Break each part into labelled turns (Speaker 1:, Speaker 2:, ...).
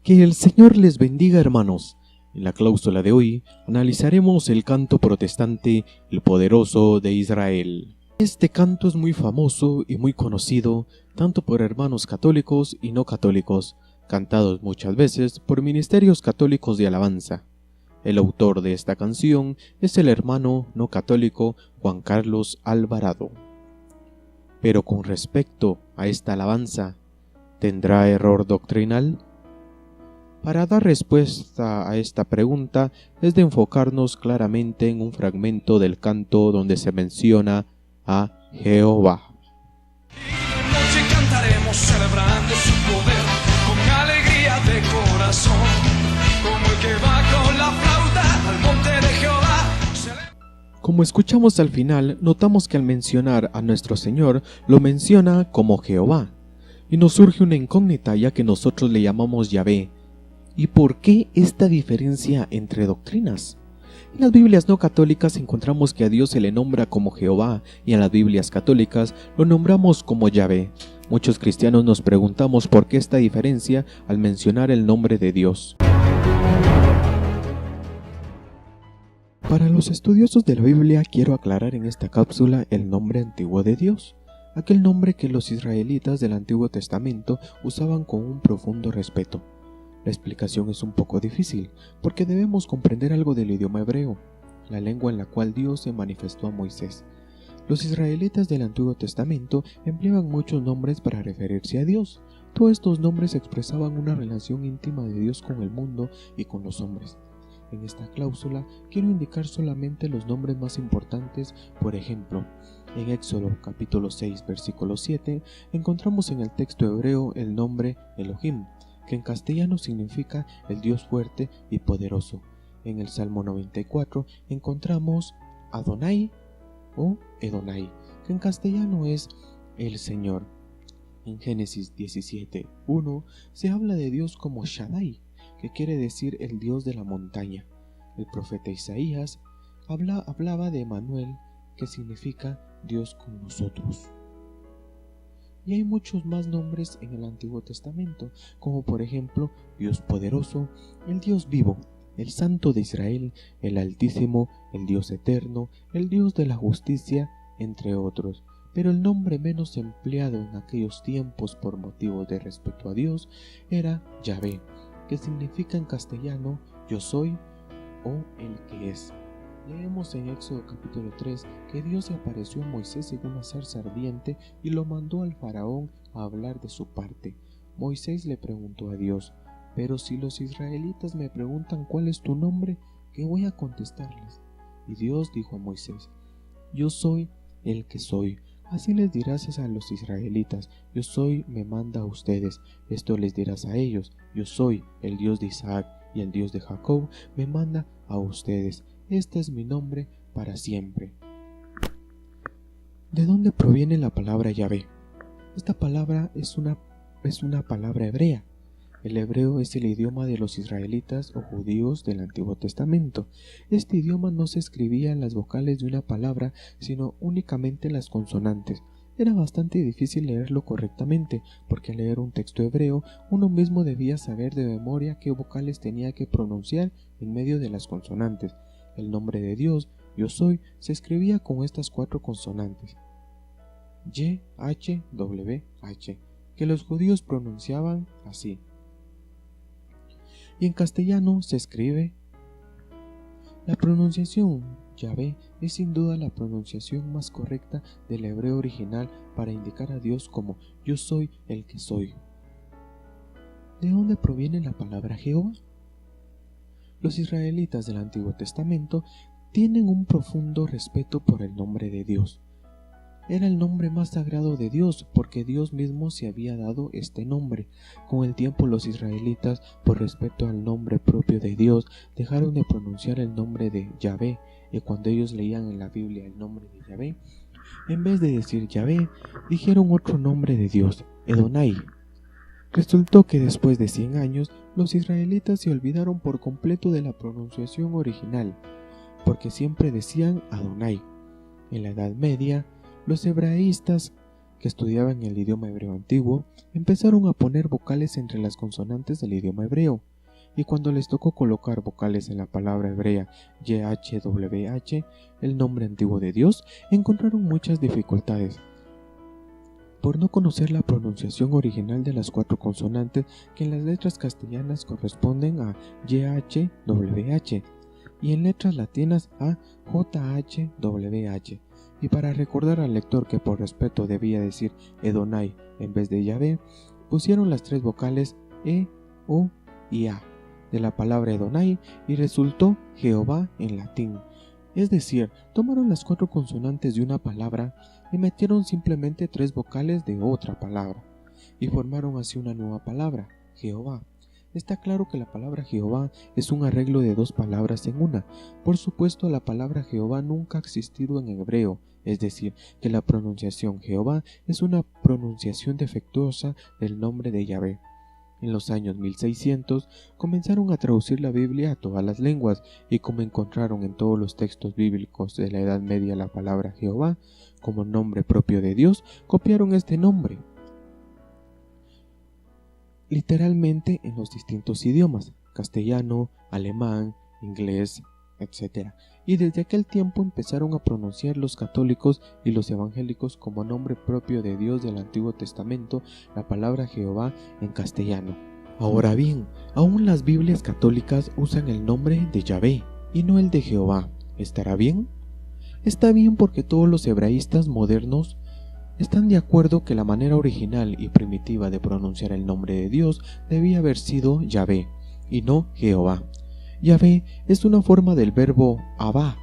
Speaker 1: Que el Señor les bendiga, hermanos. En la cláusula de hoy analizaremos el canto protestante El Poderoso de Israel. Este canto es muy famoso y muy conocido tanto por hermanos católicos y no católicos, cantados muchas veces por ministerios católicos de alabanza. El autor de esta canción es el hermano no católico Juan Carlos Alvarado. Pero con respecto a esta alabanza, ¿tendrá error doctrinal? Para dar respuesta a esta pregunta es de enfocarnos claramente en un fragmento del canto donde se menciona a Jehová.
Speaker 2: Y de noche cantaremos celebrando su poder con alegría de corazón, como el que va con la flauta al monte de Jehová.
Speaker 1: Como escuchamos al final, notamos que al mencionar a nuestro Señor, lo menciona como Jehová. Y nos surge una incógnita ya que nosotros le llamamos Yahvé. ¿Y por qué esta diferencia entre doctrinas? En las Biblias no católicas encontramos que a Dios se le nombra como Jehová y en las Biblias católicas lo nombramos como Yahvé. Muchos cristianos nos preguntamos por qué esta diferencia al mencionar el nombre de Dios. Para los estudiosos de la Biblia quiero aclarar en esta cápsula el nombre antiguo de Dios, aquel nombre que los israelitas del Antiguo Testamento usaban con un profundo respeto. La explicación es un poco difícil, porque debemos comprender algo del idioma hebreo, la lengua en la cual Dios se manifestó a Moisés. Los israelitas del Antiguo Testamento empleaban muchos nombres para referirse a Dios. Todos estos nombres expresaban una relación íntima de Dios con el mundo y con los hombres. En esta cláusula quiero indicar solamente los nombres más importantes. Por ejemplo, en Éxodo capítulo 6 versículo 7 encontramos en el texto hebreo el nombre Elohim, que en castellano significa el Dios fuerte y poderoso. En el Salmo 94 encontramos Adonai o Edonai, que en castellano es el Señor. En Génesis 17:1 se habla de Dios como Shaddai, que quiere decir el Dios de la montaña. El profeta Isaías hablaba de Emanuel, que significa Dios con nosotros. Y hay muchos más nombres en el Antiguo Testamento, como por ejemplo Dios poderoso, el Dios vivo, el Santo de Israel, el Altísimo, el Dios eterno, el Dios de la justicia, entre otros. Pero el nombre menos empleado en aquellos tiempos por motivos de respeto a Dios era Yahvé, que significa en castellano yo soy o el que es. Leemos en Éxodo capítulo 3 que Dios se apareció a Moisés en una zarza ardiente y lo mandó al faraón a hablar de su parte. Moisés le preguntó a Dios: pero si los israelitas me preguntan cuál es tu nombre, ¿qué voy a contestarles? Y Dios dijo a Moisés: yo soy el que soy. Así les dirás a los israelitas: yo soy me manda a ustedes. Esto les dirás a ellos: yo soy el Dios de Isaac y el Dios de Jacob me manda a ustedes. Este es mi nombre para siempre. ¿De dónde proviene la palabra Yahvé? Esta palabra es una palabra hebrea. El hebreo es el idioma de los israelitas o judíos del Antiguo Testamento. Este idioma no se escribía en las vocales de una palabra, sino únicamente en las consonantes. Era bastante difícil leerlo correctamente, porque al leer un texto hebreo, uno mismo debía saber de memoria qué vocales tenía que pronunciar en medio de las consonantes. El nombre de Dios, yo soy, se escribía con estas 4 consonantes: Y, H, W, H, que los judíos pronunciaban así. Y en castellano se escribe. La pronunciación Yahvé es sin duda la pronunciación más correcta del hebreo original para indicar a Dios como yo soy el que soy. ¿De dónde proviene la palabra Jehová? Los israelitas del Antiguo Testamento tienen un profundo respeto por el nombre de Dios. Era el nombre más sagrado de Dios porque Dios mismo se había dado este nombre. Con el tiempo los israelitas, por respeto al nombre propio de Dios, dejaron de pronunciar el nombre de Yahvé, y cuando ellos leían en la Biblia el nombre de Yahvé, en vez de decir Yahvé, dijeron otro nombre de Dios, Edonai. Resultó que después de 100 años, los israelitas se olvidaron por completo de la pronunciación original, porque siempre decían Adonai. En la Edad Media, los hebraístas que estudiaban el idioma hebreo antiguo, empezaron a poner vocales entre las consonantes del idioma hebreo, y cuando les tocó colocar vocales en la palabra hebrea YHWH, el nombre antiguo de Dios, encontraron muchas dificultades por no conocer la pronunciación original de las 4 consonantes que en las letras castellanas corresponden a YHWH y en letras latinas a JHWH. Y para recordar al lector que por respeto debía decir Edonai en vez de Yahvé, pusieron las 3 vocales E, O y A de la palabra Edonai y resultó Jehová en latín. Es decir, tomaron las 4 consonantes de una palabra y metieron simplemente 3 vocales de otra palabra y formaron así una nueva palabra, Jehová. Está claro que la palabra Jehová es un arreglo de 2 palabras en una. Por supuesto, la palabra Jehová nunca ha existido en hebreo, es decir, que la pronunciación Jehová es una pronunciación defectuosa del nombre de Yahvé. En los años 1600 comenzaron a traducir la Biblia a todas las lenguas y como encontraron en todos los textos bíblicos de la Edad Media la palabra Jehová como nombre propio de Dios, copiaron este nombre literalmente en los distintos idiomas, castellano, alemán, inglés, etc. Y desde aquel tiempo empezaron a pronunciar los católicos y los evangélicos como nombre propio de Dios del Antiguo Testamento la palabra Jehová en castellano. Ahora bien, aún las Biblias católicas usan el nombre de Yahvé y no el de Jehová. ¿Estará bien? Está bien porque todos los hebraístas modernos están de acuerdo que la manera original y primitiva de pronunciar el nombre de Dios debía haber sido Yahvé y no Jehová. Yahvé es una forma del verbo Abba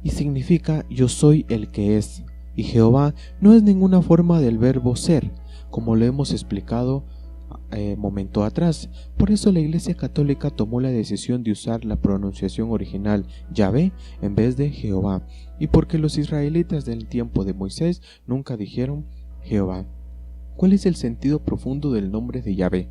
Speaker 1: y significa yo soy el que es, y Jehová no es ninguna forma del verbo ser, como lo hemos explicado momento atrás. Por eso la Iglesia Católica tomó la decisión de usar la pronunciación original Yahvé en vez de Jehová, y porque los israelitas del tiempo de Moisés nunca dijeron Jehová. ¿Cuál es el sentido profundo del nombre de Yahvé?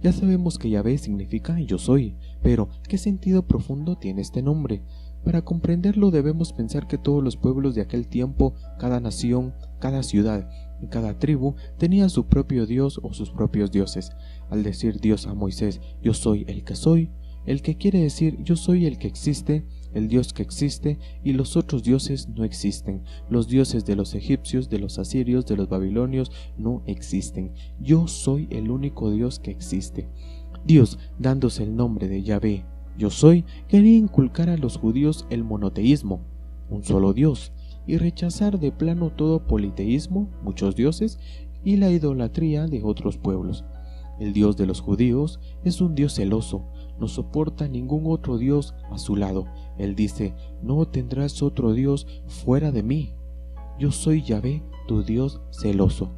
Speaker 1: Ya sabemos que Yahvé significa yo soy, pero ¿qué sentido profundo tiene este nombre? Para comprenderlo debemos pensar que todos los pueblos de aquel tiempo, cada nación, cada ciudad y cada tribu tenía su propio Dios o sus propios dioses. Al decir Dios a Moisés, yo soy el que soy, el que quiere decir yo soy el que existe, el Dios que existe, y los otros dioses no existen. Los dioses de los egipcios, de los asirios, de los babilonios no existen. Yo soy el único Dios que existe. Dios, dándose el nombre de Yahvé, yo soy, quería inculcar a los judíos el monoteísmo, un solo Dios, y rechazar de plano todo politeísmo, muchos dioses, y la idolatría de otros pueblos. El Dios de los judíos es un Dios celoso, no soporta ningún otro Dios a su lado. Él dice, no tendrás otro Dios fuera de mí. Yo soy Yahvé, tu Dios celoso.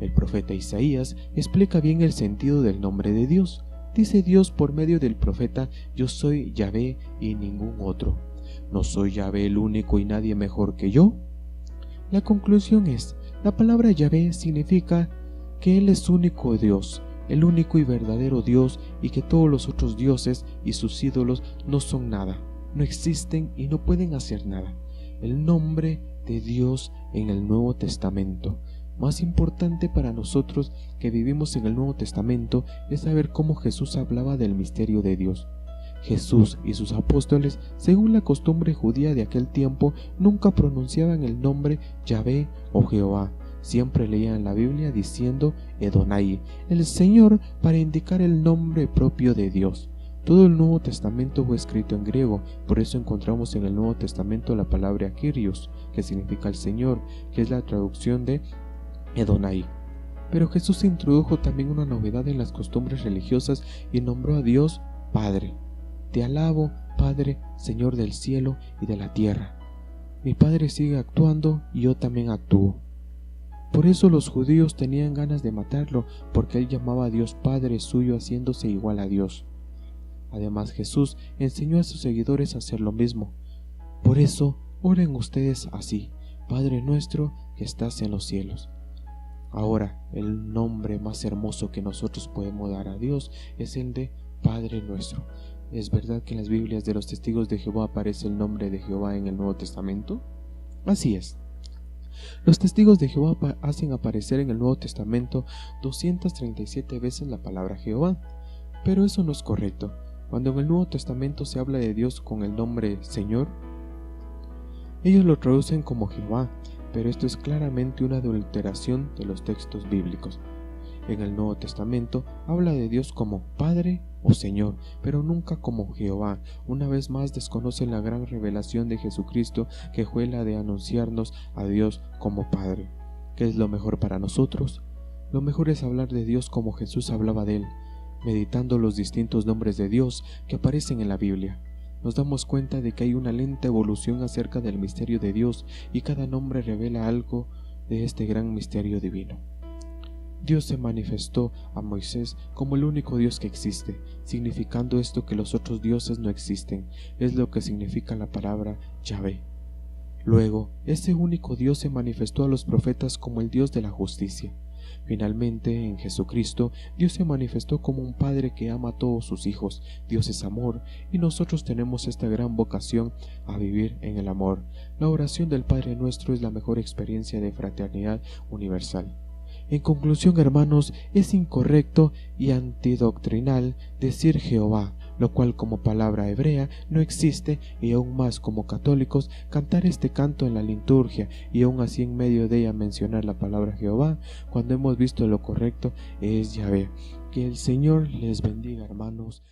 Speaker 1: El profeta Isaías explica bien el sentido del nombre de Dios. Dice Dios por medio del profeta, yo soy Yahvé y ningún otro. ¿No soy Yahvé el único y nadie mejor que yo? La conclusión es, la palabra Yahvé significa que Él es único Dios, el único y verdadero Dios, y que todos los otros dioses y sus ídolos no son nada, no existen y no pueden hacer nada. El nombre de Dios en el Nuevo Testamento. Más importante para nosotros que vivimos en el Nuevo Testamento es saber cómo Jesús hablaba del misterio de Dios. Jesús y sus apóstoles, según la costumbre judía de aquel tiempo, nunca pronunciaban el nombre Yahvé o Jehová. Siempre leían la Biblia diciendo Edonai, el Señor, para indicar el nombre propio de Dios. Todo el Nuevo Testamento fue escrito en griego, por eso encontramos en el Nuevo Testamento la palabra Kyrios, que significa el Señor, que es la traducción de Edonai. Pero Jesús introdujo también una novedad en las costumbres religiosas y nombró a Dios Padre. Te alabo, Padre, Señor del cielo y de la tierra. Mi Padre sigue actuando y yo también actúo. Por eso los judíos tenían ganas de matarlo, porque él llamaba a Dios Padre suyo haciéndose igual a Dios. Además, Jesús enseñó a sus seguidores a hacer lo mismo. Por eso, oren ustedes así: Padre nuestro que estás en los cielos. Ahora, el nombre más hermoso que nosotros podemos dar a Dios es el de Padre nuestro. ¿Es verdad que en las Biblias de los testigos de Jehová aparece el nombre de Jehová en el Nuevo Testamento? Así es. Los testigos de Jehová hacen aparecer en el Nuevo Testamento 237 veces la palabra Jehová, pero eso no es correcto. Cuando en el Nuevo Testamento se habla de Dios con el nombre Señor, ellos lo traducen como Jehová, pero esto es claramente una adulteración de los textos bíblicos. En el Nuevo Testamento habla de Dios como Padre o Señor, pero nunca como Jehová. Una vez más desconocen la gran revelación de Jesucristo, que fue la de anunciarnos a Dios como Padre. ¿Qué es lo mejor para nosotros? Lo mejor es hablar de Dios como Jesús hablaba de Él, meditando los distintos nombres de Dios que aparecen en la Biblia. Nos damos cuenta de que hay una lenta evolución acerca del misterio de Dios y cada nombre revela algo de este gran misterio divino. Dios se manifestó a Moisés como el único Dios que existe, significando esto que los otros dioses no existen. Es lo que significa la palabra Yahvé. Luego, ese único Dios se manifestó a los profetas como el Dios de la justicia. Finalmente, en Jesucristo, Dios se manifestó como un Padre que ama a todos sus hijos. Dios es amor, y nosotros tenemos esta gran vocación a vivir en el amor. La oración del Padre Nuestro es la mejor experiencia de fraternidad universal. En conclusión, hermanos, es incorrecto y antidoctrinal decir Jehová, lo cual como palabra hebrea no existe, y aún más como católicos cantar este canto en la liturgia y aún así en medio de ella mencionar la palabra Jehová, cuando hemos visto lo correcto es Yahvé. Que el Señor les bendiga, hermanos.